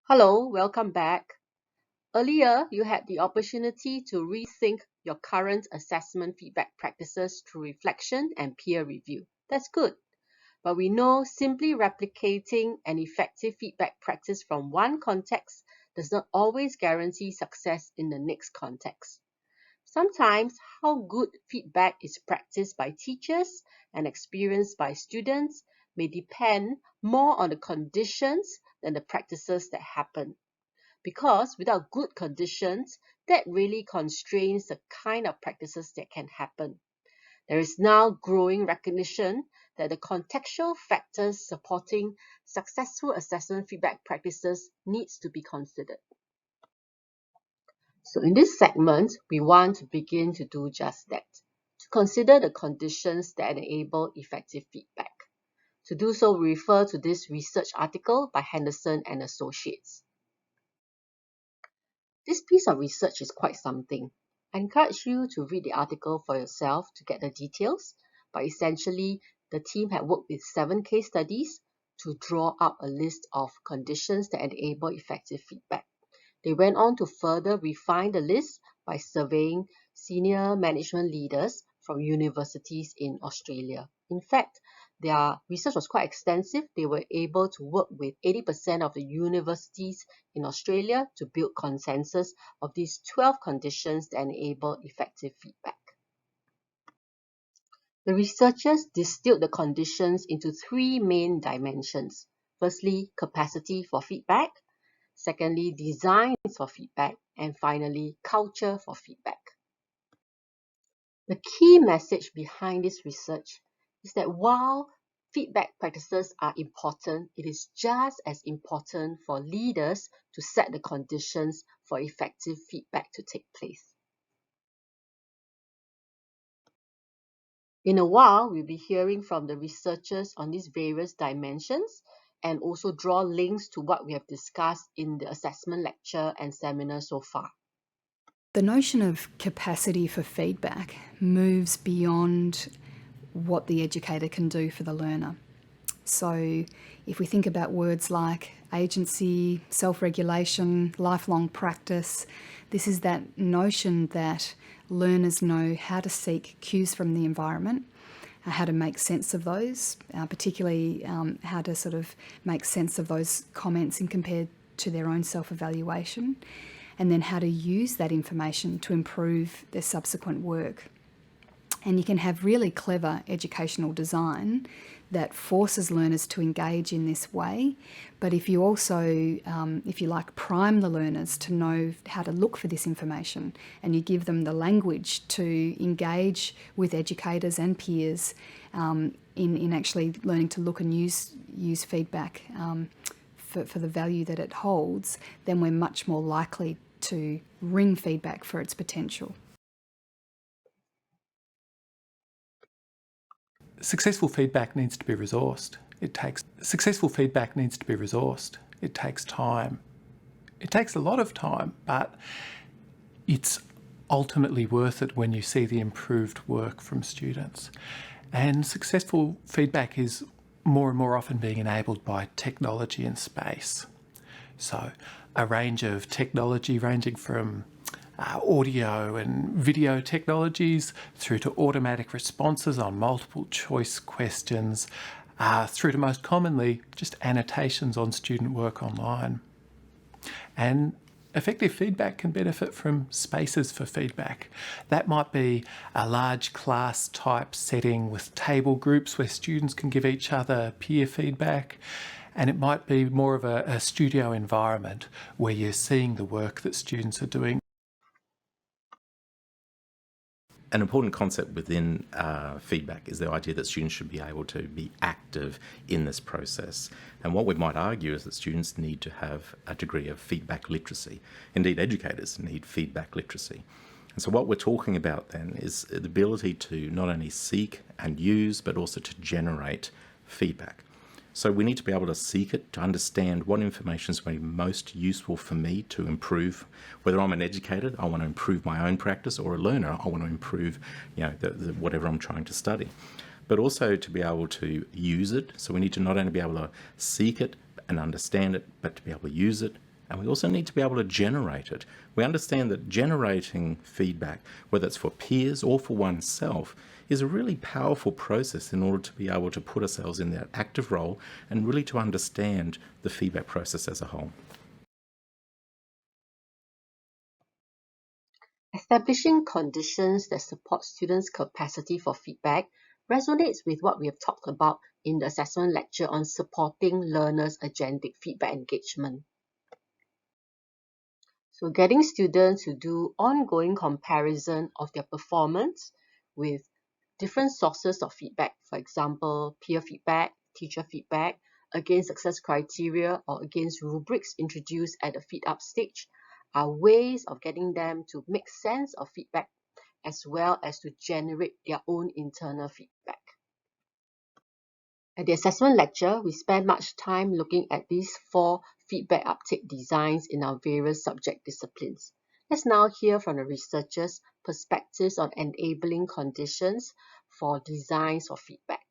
Hello, welcome back. Earlier, you had the opportunity to rethink your current assessment feedback practices through reflection and peer review. That's good. But we know simply replicating an effective feedback practice from one context does not always guarantee success in the next context. Sometimes, how good feedback is practiced by teachers and experienced by students may depend more on the conditions than the practices that happen. Because without good conditions, that really constrains the kind of practices that can happen. There is now growing recognition that the contextual factors supporting successful assessment feedback practices needs to be considered. So in this segment, we want to begin to do just that, to consider the conditions that enable effective feedback. To do so, we refer to this research article by Henderson and Associates. This piece of research is quite something. I encourage you to read the article for yourself to get the details, but essentially, the team had worked with 7 case studies to draw up a list of conditions that enable effective feedback. They went on to further refine the list by surveying senior management leaders from universities in Australia. In fact, their research was quite extensive. They were able to work with 80% of the universities in Australia to build consensus of these 12 conditions that enable effective feedback. The researchers distilled the conditions into 3 main dimensions. Firstly, capacity for feedback. Secondly, designs for feedback. And finally, culture for feedback. The key message behind this research is that while feedback practices are important, it is just as important for leaders to set the conditions for effective feedback to take place. In a while, we'll be hearing from the researchers on these various dimensions and also draw links to what we have discussed in the assessment lecture and seminar so far. The notion of capacity for feedback moves beyond what the educator can do for the learner. So if we think about words like agency, self-regulation, lifelong practice, this is that notion that learners know how to seek cues from the environment, how to make sense of those, particularly how to sort of make sense of those comments in compared to their own self-evaluation, and then how to use that information to improve their subsequent work. And you can have really clever educational design that forces learners to engage in this way. But if you also, if you like, prime the learners to know how to look for this information, and you give them the language to engage with educators and peers in actually learning to look and use feedback for the value that it holds, then we're much more likely to ring feedback for its potential. Successful feedback needs to be resourced. Successful feedback needs to be resourced. It takes time. It takes a lot of time, but it's ultimately worth it when you see the improved work from students. And successful feedback is more and more often being enabled by technology and space. So a range of technology ranging from audio and video technologies through to automatic responses on multiple choice questions, through to most commonly just annotations on student work online. And effective feedback can benefit from spaces for feedback. That might be a large class type setting with table groups where students can give each other peer feedback. And it might be more of a studio environment where you're seeing the work that students are doing. An important concept within feedback is the idea that students should be able to be active in this process. And what we might argue is that students need to have a degree of feedback literacy. Indeed, educators need feedback literacy. And so what we're talking about then is the ability to not only seek and use, but also to generate feedback. So we need to be able to seek it, to understand what information is going to be most useful for me to improve. Whether I'm an educator, I want to improve my own practice, or a learner, I want to improve, whatever I'm trying to study. But also to be able to use it. So we need to not only be able to seek it and understand it, but to be able to use it And we also need to be able to generate it. We understand that generating feedback, whether it's for peers or for oneself, is a really powerful process in order to be able to put ourselves in that active role and really to understand the feedback process as a whole. Establishing conditions that support students' capacity for feedback resonates with what we have talked about in the assessment lecture on supporting learners' agentic feedback engagement. So getting students to do ongoing comparison of their performance with different sources of feedback, for example, peer feedback, teacher feedback, against success criteria or against rubrics introduced at the feed up stage, are ways of getting them to make sense of feedback as well as to generate their own internal feedback. At the assessment lecture, we spend much time looking at these 4 feedback uptake designs in our various subject disciplines. Let's now hear from the researchers' perspectives on enabling conditions for designs for feedback.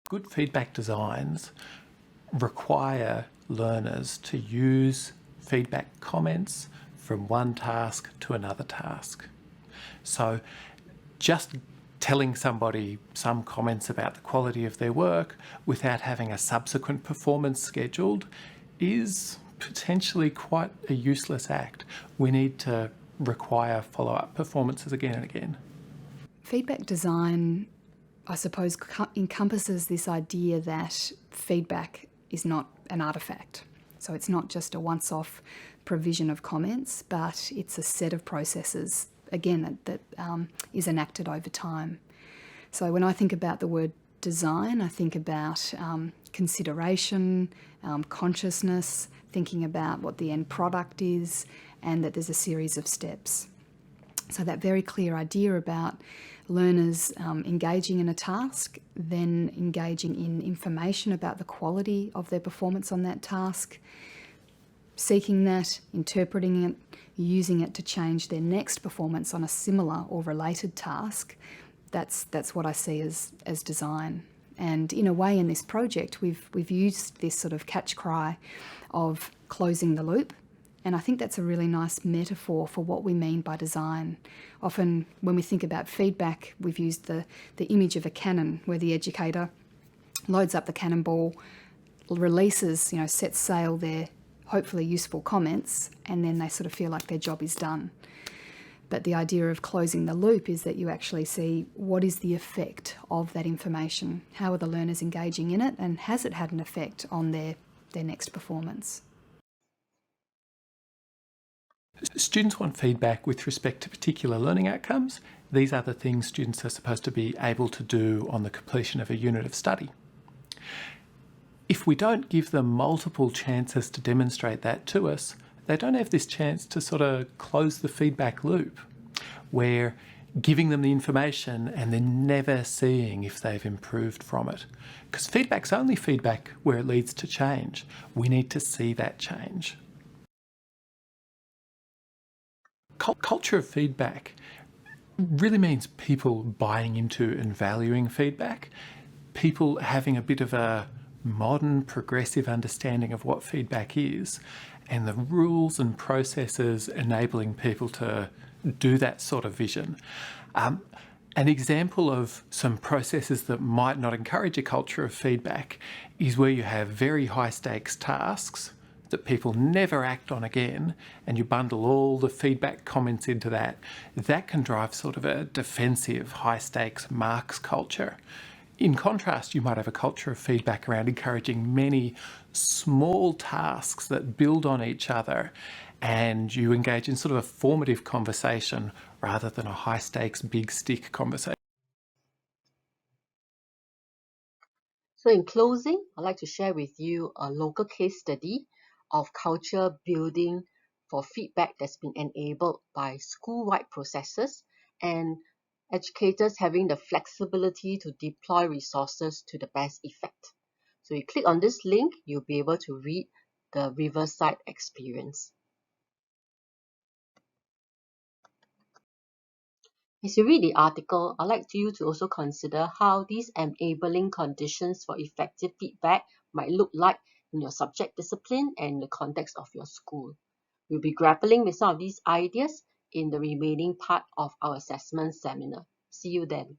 Good feedback designs require learners to use feedback comments from one task to another task. So just telling somebody some comments about the quality of their work without having a subsequent performance scheduled is potentially quite a useless act. We need to require follow-up performances again and again. Feedback design, I suppose, encompasses this idea that feedback is not an artifact. So it's not just a once-off provision of comments, but it's a set of processes, again, that is enacted over time. So when I think about the word design, I think about consideration, consciousness, thinking about what the end product is, and that there's a series of steps. So that very clear idea about learners engaging in a task, then engaging in information about the quality of their performance on that task, seeking that, interpreting it, using it to change their next performance on a similar or related task, that's what I see as design. And in a way, in this project, we've used this sort of catch cry of closing the loop. And I think that's a really nice metaphor for what we mean by design. Often when we think about feedback, we've used the image of a cannon where the educator loads up the cannonball, releases, sets sail their hopefully useful comments, and then they sort of feel like their job is done. But the idea of closing the loop is that you actually see what is the effect of that information, how are the learners engaging in it, and has it had an effect on their next performance. Students want feedback with respect to particular learning outcomes. These are the things students are supposed to be able to do on the completion of a unit of study. If we don't give them multiple chances to demonstrate that to us, they don't have this chance to sort of close the feedback loop, where giving them the information and then never seeing if they've improved from it. Because feedback's only feedback where it leads to change. We need to see that change. Culture of feedback really means people buying into and valuing feedback, people having a bit of a modern progressive understanding of what feedback is, and the rules and processes enabling people to do that sort of vision. An example of some processes that might not encourage a culture of feedback is where you have very high stakes tasks that people never act on again, and you bundle all the feedback comments into that. That can drive sort of a defensive, high stakes marks culture. In contrast, you might have a culture of feedback around encouraging many small tasks that build on each other, and you engage in sort of a formative conversation rather than a high stakes, big stick conversation. So in closing, I'd like to share with you a local case study of culture building for feedback that's been enabled by school-wide processes and educators having the flexibility to deploy resources to the best effect. So you click on this link, you'll be able to read the Riverside experience. As you read the article, I'd like you to also consider how these enabling conditions for effective feedback might look like in your subject discipline and in the context of your school. We'll be grappling with some of these ideas in the remaining part of our assessment seminar. See you then.